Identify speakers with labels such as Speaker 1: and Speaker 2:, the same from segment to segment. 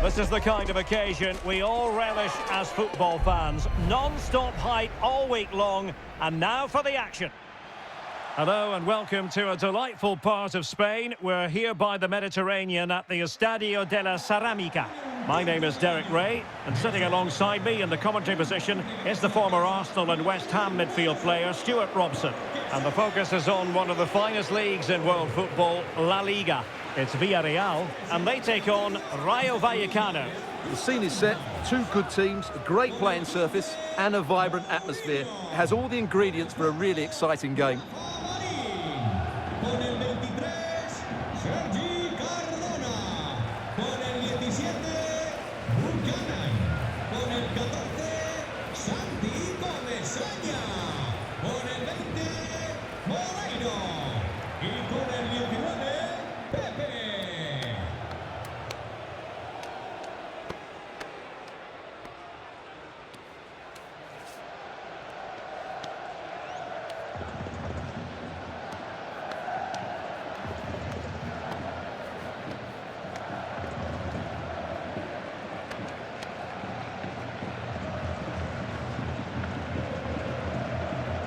Speaker 1: This is the kind of occasion we all relish as football fans. Non-stop hype all week long, and now for the action. Hello and welcome to a delightful part of Spain. We're here by the Mediterranean at the Estadio de la Ceramica. My name is Derek Ray, and sitting alongside me in the commentary position is the former Arsenal and West Ham midfield player Stuart Robson. And the focus is on one of the finest leagues in world football, La Liga. It's Villarreal, and they take on Rayo Vallecano.
Speaker 2: The scene is set, two good teams, a great playing surface and a vibrant atmosphere. It has all the ingredients for a really exciting game.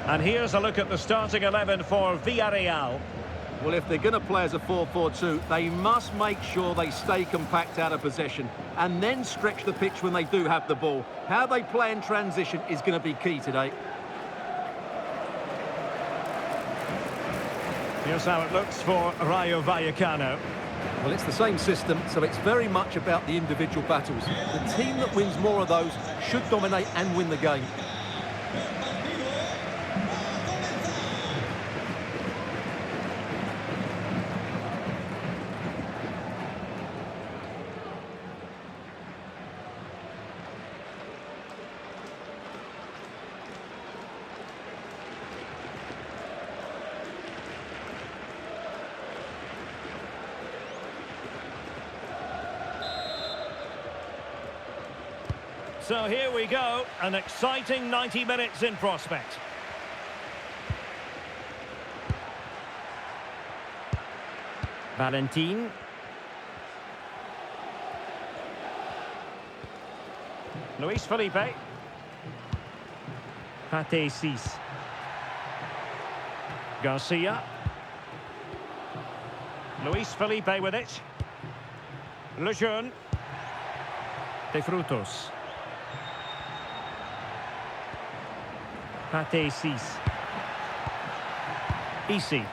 Speaker 1: And here's a look at the starting 11 for Villarreal.
Speaker 2: Well, if they're going to play as a 4-4-2, they must make sure they stay compact out of possession and then stretch the pitch when they do have the ball. How they play in transition is going to be key today.
Speaker 1: Here's how it looks for Rayo Vallecano.
Speaker 2: Well, it's the same system, so it's very much about the individual battles. The team that wins more of those should dominate and win the game.
Speaker 1: So here we go, an exciting 90 minutes in prospect. Valentin. Luis Felipe. Pate 6. Garcia. Luis Felipe with it. Lejeune. De Frutos. Pate 6. Easy.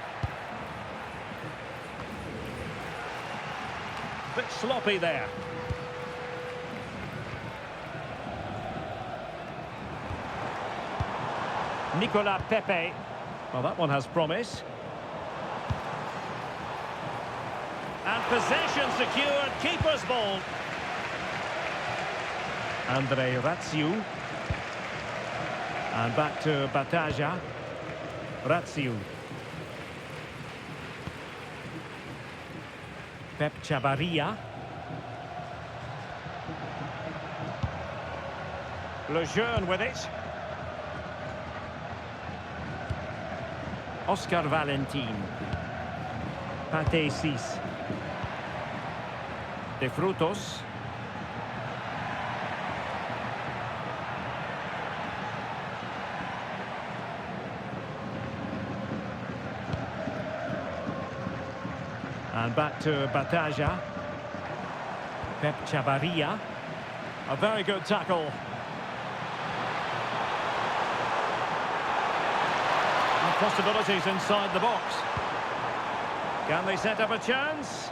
Speaker 1: Bit sloppy there. Nicolas Pepe. Well, that one has promise. And possession secured. Keeper's ball. Andre Ratsiu. And back to Bataja. Ratsiu. Pep Chavarria. Lejeune with it. Oscar Valentin. Pate 6. De Frutos. And back to Bataja. Pep Chavarria. A very good tackle. And possibilities inside the box. Can they set up a chance?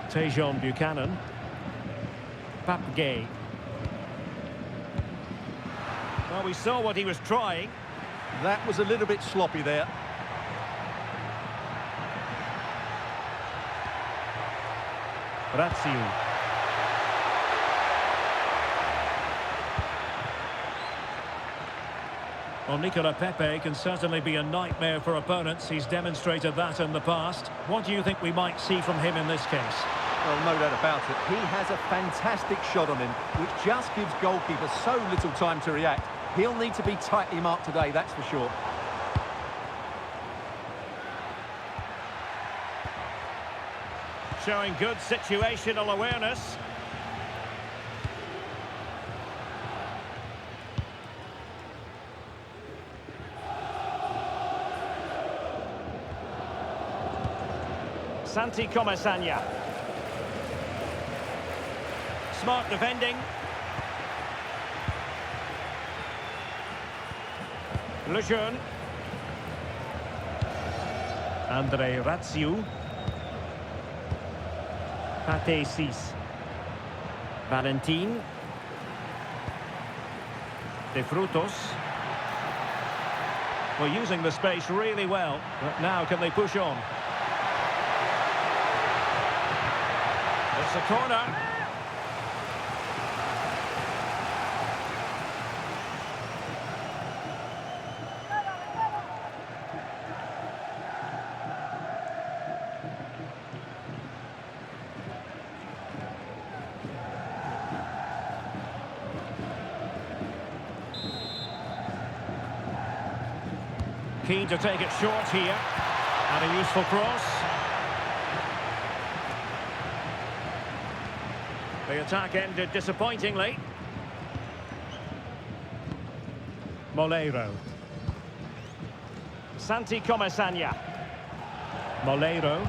Speaker 1: Tejon Buchanan. Pape Gay. Well, we saw what he was trying.
Speaker 2: That was a little bit sloppy there.
Speaker 1: Ratsiu. Well, Nicolas Pepe can certainly be a nightmare for opponents. He's demonstrated that in the past. What do you think we might see from him in this case?
Speaker 2: Well, no doubt about it. He has a fantastic shot on him, which just gives goalkeeper so little time to react. He'll need to be tightly marked today, that's for sure.
Speaker 1: Showing good situational awareness. Santi Comesaña. Smart defending. Lejeune. Andre Ratsiu. Pate 6. Valentin. De Frutos. Well, using the space really well. But now can they push on? It's a corner. Keen to take it short here. And a useful cross. The attack ended disappointingly. Moleiro. Santi Comesaña. Moleiro.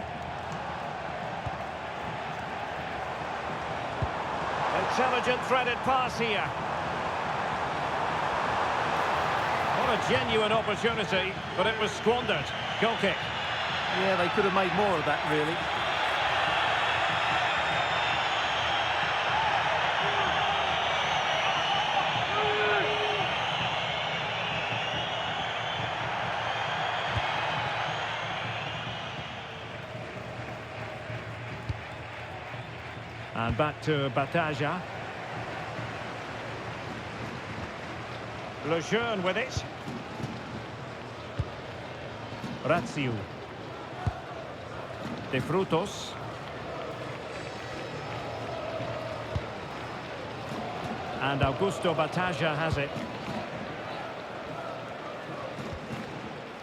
Speaker 1: Intelligent threaded pass here. What a genuine opportunity, but it was squandered. Goal kick.
Speaker 2: Yeah, they could have made more of that, really.
Speaker 1: And back to Bataja. Lejeune with it. Ratsiu. De Frutos. And Augusto Bataja has it.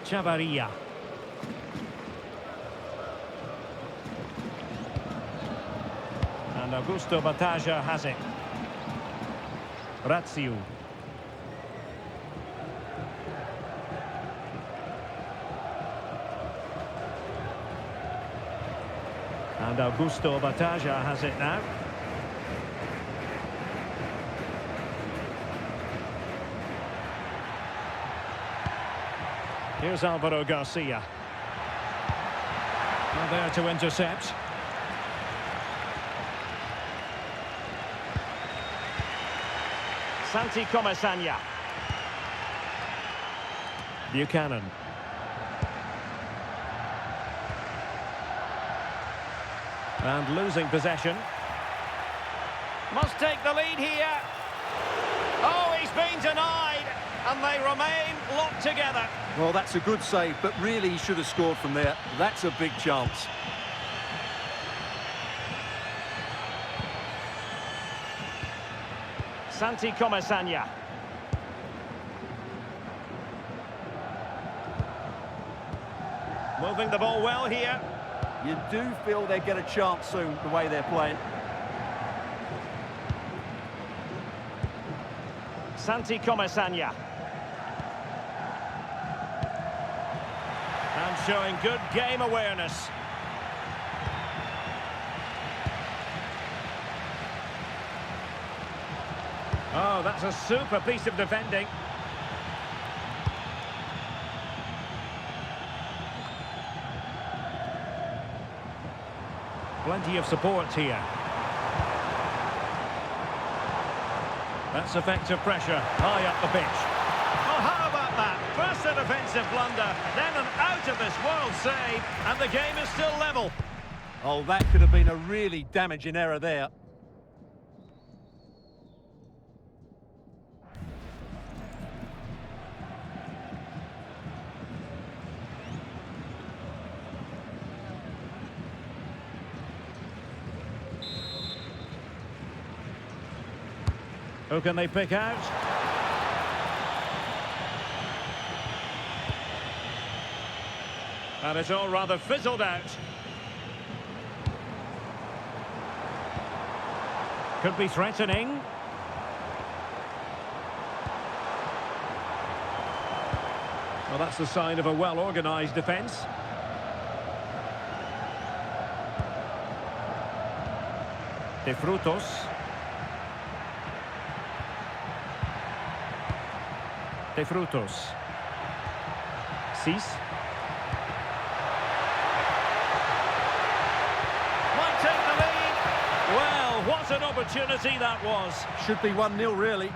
Speaker 1: Chavarria. And Augusto Bataja has it. Ratsiu. And Augusto Bataja has it now. Here's Alvaro Garcia. And there to intercept. Santi Comesaña. Buchanan. And losing possession. Must take the lead here. Oh, he's been denied. And they remain locked together.
Speaker 2: Well, that's a good save, but really he should have scored from there. That's a big chance.
Speaker 1: Santi Comesaña. Moving the ball well here.
Speaker 2: You do feel they get a chance soon, the way they're playing.
Speaker 1: Santi Comesaña. And showing good game awareness. Oh, that's a super piece of defending. Plenty of support here. That's effective pressure, high up the pitch. Oh, how about that? First a defensive blunder, then an out-of-this-world save, and the game is still level.
Speaker 2: Oh, that could have been a really damaging error there.
Speaker 1: Who can they pick out? And it's all rather fizzled out. Could be threatening. Well, that's the sign of a well-organised defence. De Frutos. De Frutos. Cis. Might take the lead. Well, what an opportunity that was.
Speaker 2: Should be 1-0, really.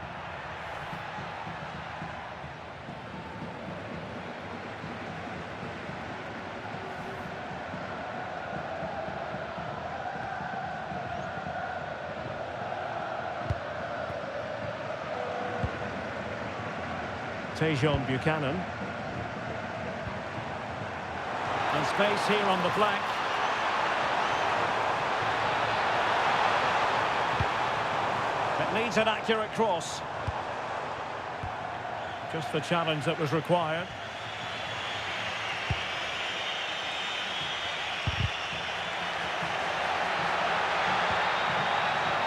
Speaker 1: Tejon Buchanan. And space here on the flank. It needs an accurate cross. Just the challenge that was required.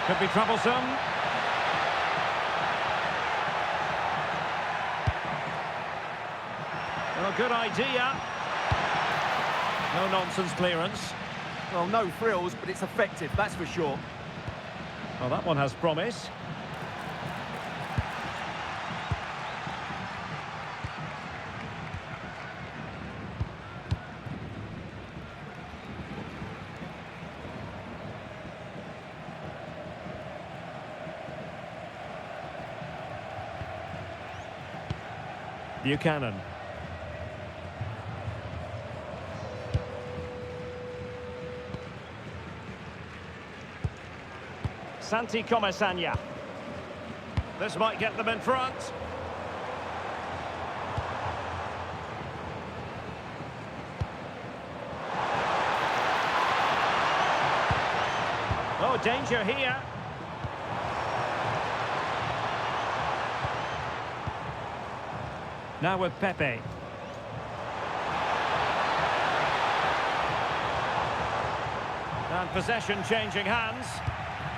Speaker 1: Could be troublesome. Well, good idea. No nonsense clearance.
Speaker 2: Well, no frills, but it's effective, that's for sure.
Speaker 1: Well, that one has promise. Buchanan. Santi Comesaña. This might get them in front. Oh, danger here. Now with Pepe. And possession changing hands.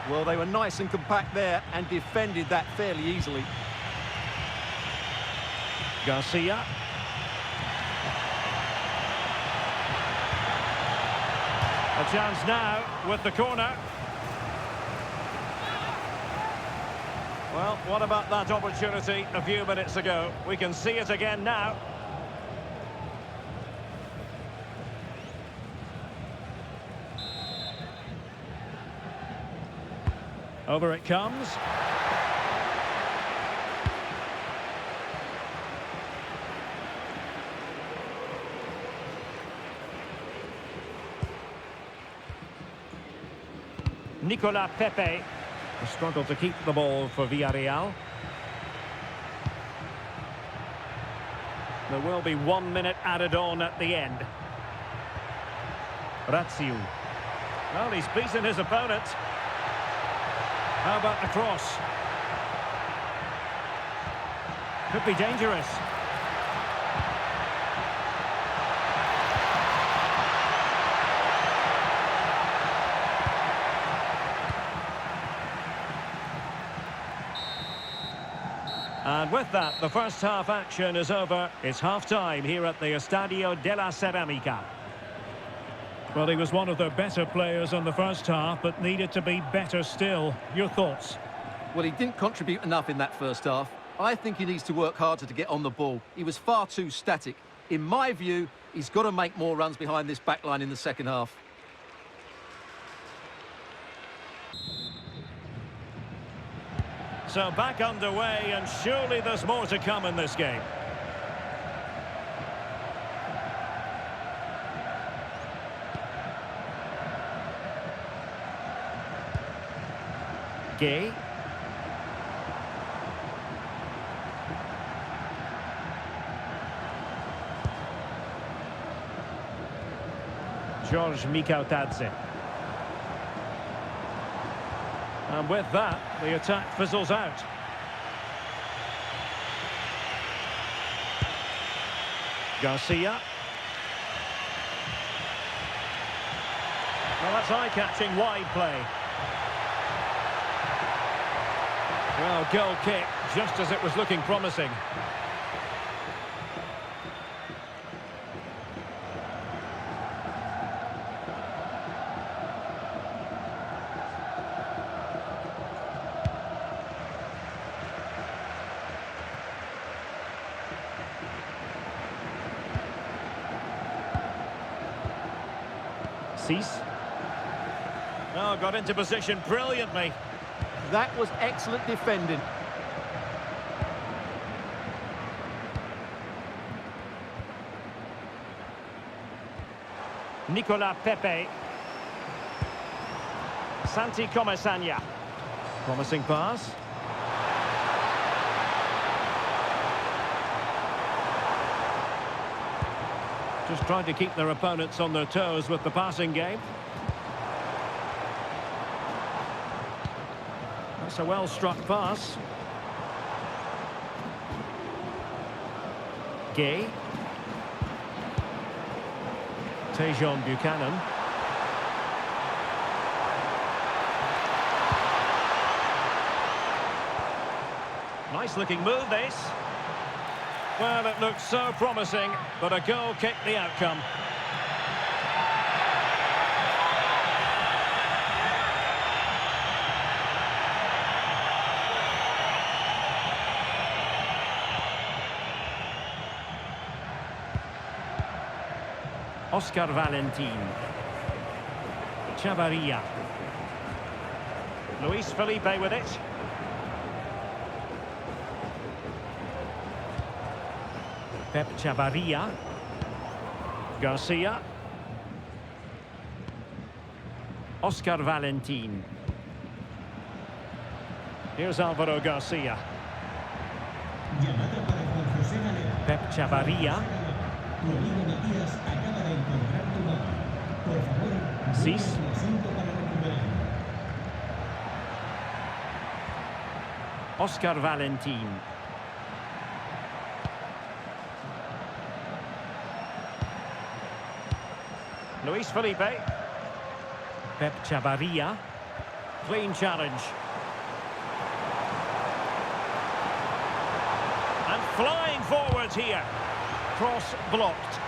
Speaker 2: Well, they were nice and compact there and defended that fairly easily.
Speaker 1: Garcia. A chance now with the corner. Well, what about that opportunity a few minutes ago? We can see it again now. Over it comes. Nicolas Pepe. A struggle to keep the ball for Villarreal. There will be 1 minute added on at the end. Razzio. Well, he's beaten his opponent. How about the cross? Could be dangerous. And with that, the first half action is over. It's half-time here at the Estadio de la Ceramica. Well, he was one of their better players in the first half, but needed to be better still. Your thoughts?
Speaker 2: Well, he didn't contribute enough in that first half. I think he needs to work harder to get on the ball. He was far too static. In my view, he's got to make more runs behind this back line in the second half.
Speaker 1: So back underway, and surely there's more to come in this game. Gay. George Mikautadze. And with that, the attack fizzles out. Garcia. Well, that's eye-catching wide play. Well, goal kick, just as it was looking promising. Oh, got into position brilliantly.
Speaker 2: That was excellent defending.
Speaker 1: Nicola Pepe. Santi Comesaña. Promising pass. Just trying to keep their opponents on their toes with the passing game. That's a well-struck pass. Gay. Tejon Buchanan. Nice looking move, this. Well, it looked so promising, but a goal kicked the outcome. Oscar Valentin. Chavarria. Luis Felipe with it. Pep Chavarria. Garcia. Oscar Valentin. Here's Alvaro Garcia. Pep Chavarria. Cis. Oscar Valentin. Luis Felipe. Pep Chavarria. Clean challenge. And flying forwards here. Cross blocked.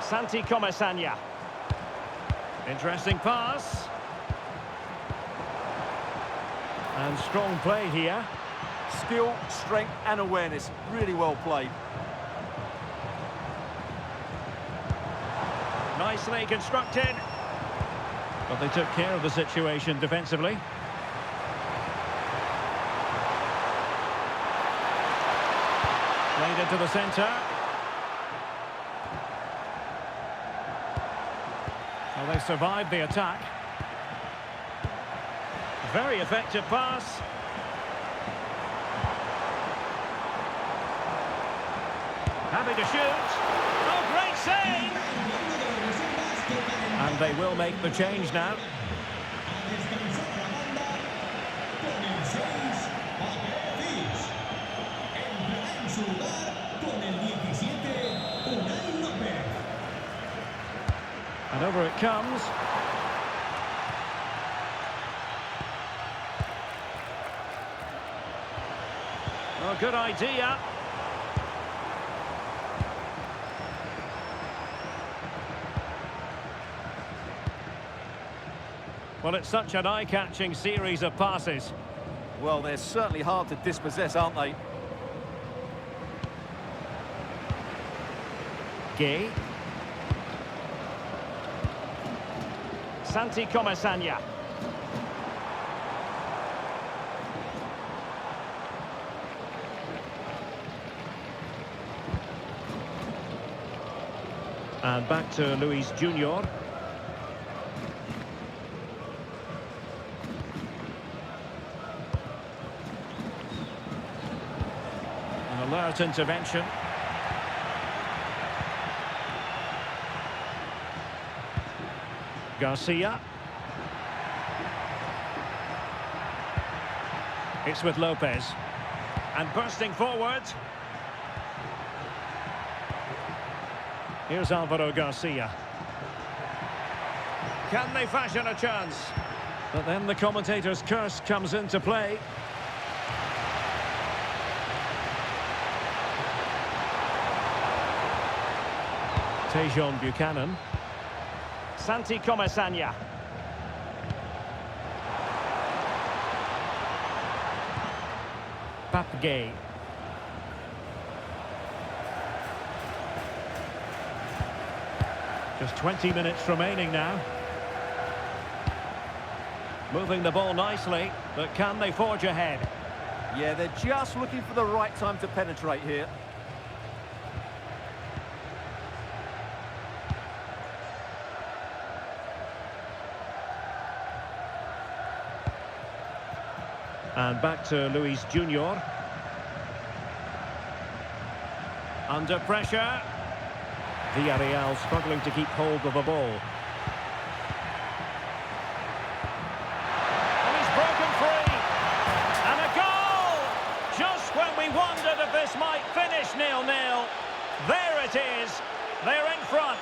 Speaker 1: Santi Comesaña. Interesting pass. And strong play here.
Speaker 2: Skill, strength and awareness. Really well played.
Speaker 1: Nicely constructed. But they took care of the situation defensively. Played into the centre. Well, they survived the attack. Very effective pass. Happy to shoot. Oh, great save! And they will make the change now. And over it comes. Oh, good idea. Well, it's such an eye-catching series of passes.
Speaker 2: Well, they're certainly hard to dispossess, aren't they?
Speaker 1: Gay. Santi Comesaña. And back to Luis Junior. An alert intervention. Garcia. It's with Lopez. And bursting forward. Here's Alvaro Garcia. Can they fashion a chance? But then the commentator's curse comes into play. Tejon Buchanan. Santi Comesanya. Papgay. Just 20 minutes remaining now. Moving the ball nicely, but can they forge ahead?
Speaker 2: Yeah, they're just looking for the right time to penetrate here.
Speaker 1: And back to Luis Junior. Under pressure. Villarreal struggling to keep hold of the ball. And he's broken free. And a goal! Just when we wondered if this might finish 0-0. There it is. They're in front.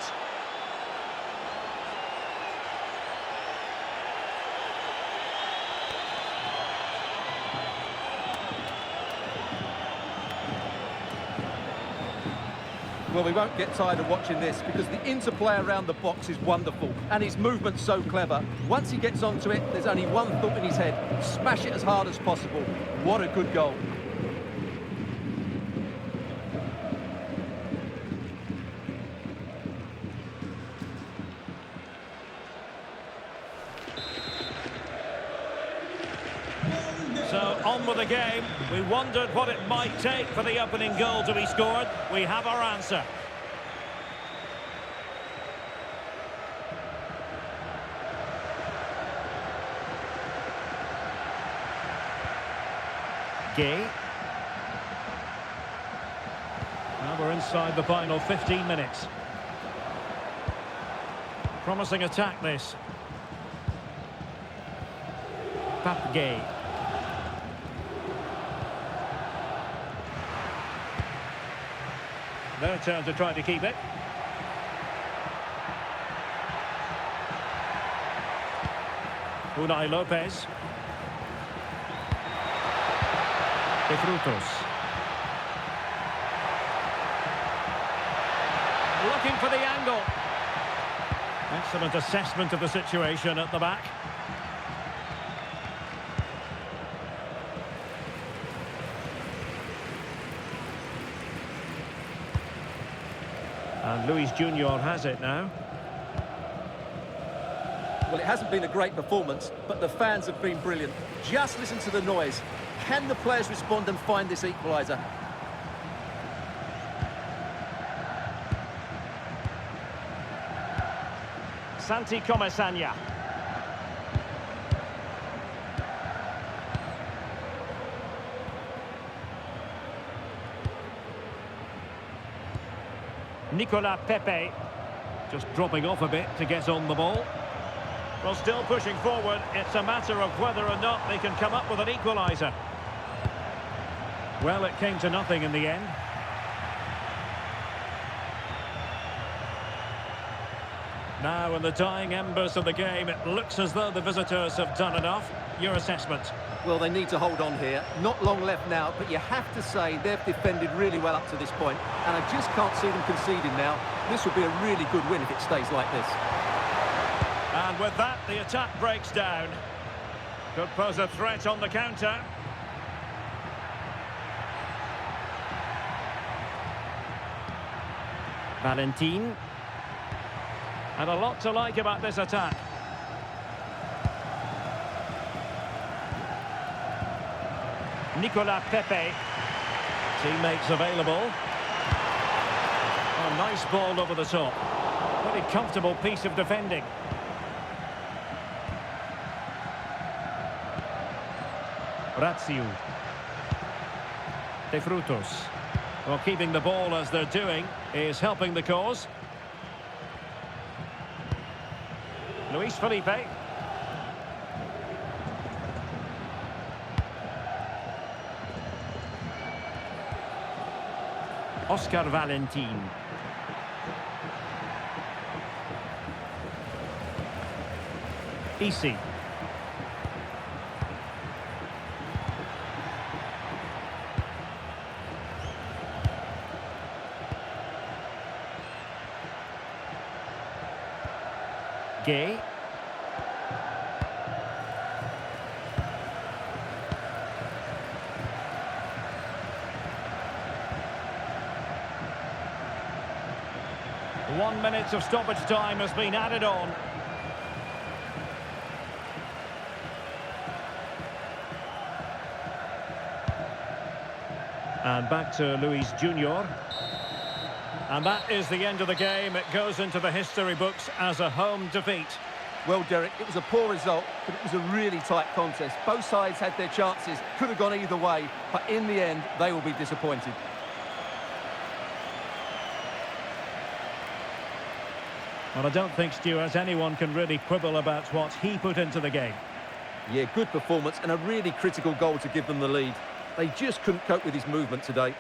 Speaker 2: Well, we won't get tired of watching this because the interplay around the box is wonderful and his movement's so clever. Once he gets onto it, there's only one thought in his head: smash it as hard as possible. What a good goal.
Speaker 1: So, on with the game. We wondered what it might take for the opening goal to be scored. We have our answer. Gay. Now we're inside the final 15 minutes. Promising attack, this. Papgay. Their turn to try to keep it. Unai Lopez. De Frutos. Looking for the angle. Excellent assessment of the situation at the back. And Luis Junior has it now.
Speaker 2: Well, it hasn't been a great performance, but the fans have been brilliant. Just listen to the noise. Can the players respond and find this equaliser?
Speaker 1: Santi Comesanya. Nicolas Pepe just dropping off a bit to get on the ball. Well, still pushing forward. It's a matter of whether or not they can come up with an equaliser. Well, it came to nothing in the end. Now, in the dying embers of the game, it looks as though the visitors have done enough. Your assessment?
Speaker 2: Well, they need to hold on here. Not long left now, but you have to say they've defended really well up to this point, and I just can't see them conceding now. This will be a really good win if it stays like this.
Speaker 1: And with that, the attack breaks down. Could pose a threat on the counter. Valentin. And a lot to like about this attack. Nicolas Pepe. Teammates available. A nice ball over the top. Very comfortable piece of defending. Razziu. De Frutos. Well, keeping the ball as they're doing is helping the cause. Luis Felipe. Oscar Valentin. Easy. Gay. One minute of stoppage time has been added on. And back to Luis Junior. And that is the end of the game. It goes into the history books as a home defeat.
Speaker 2: Well, Derek, it was a poor result, but it was a really tight contest. Both sides had their chances, could have gone either way, but in the end, they will be disappointed.
Speaker 1: Well, I don't think, Stuart, anyone can really quibble about what he put into the game.
Speaker 2: Yeah, good performance and a really critical goal to give them the lead. They just couldn't cope with his movement today.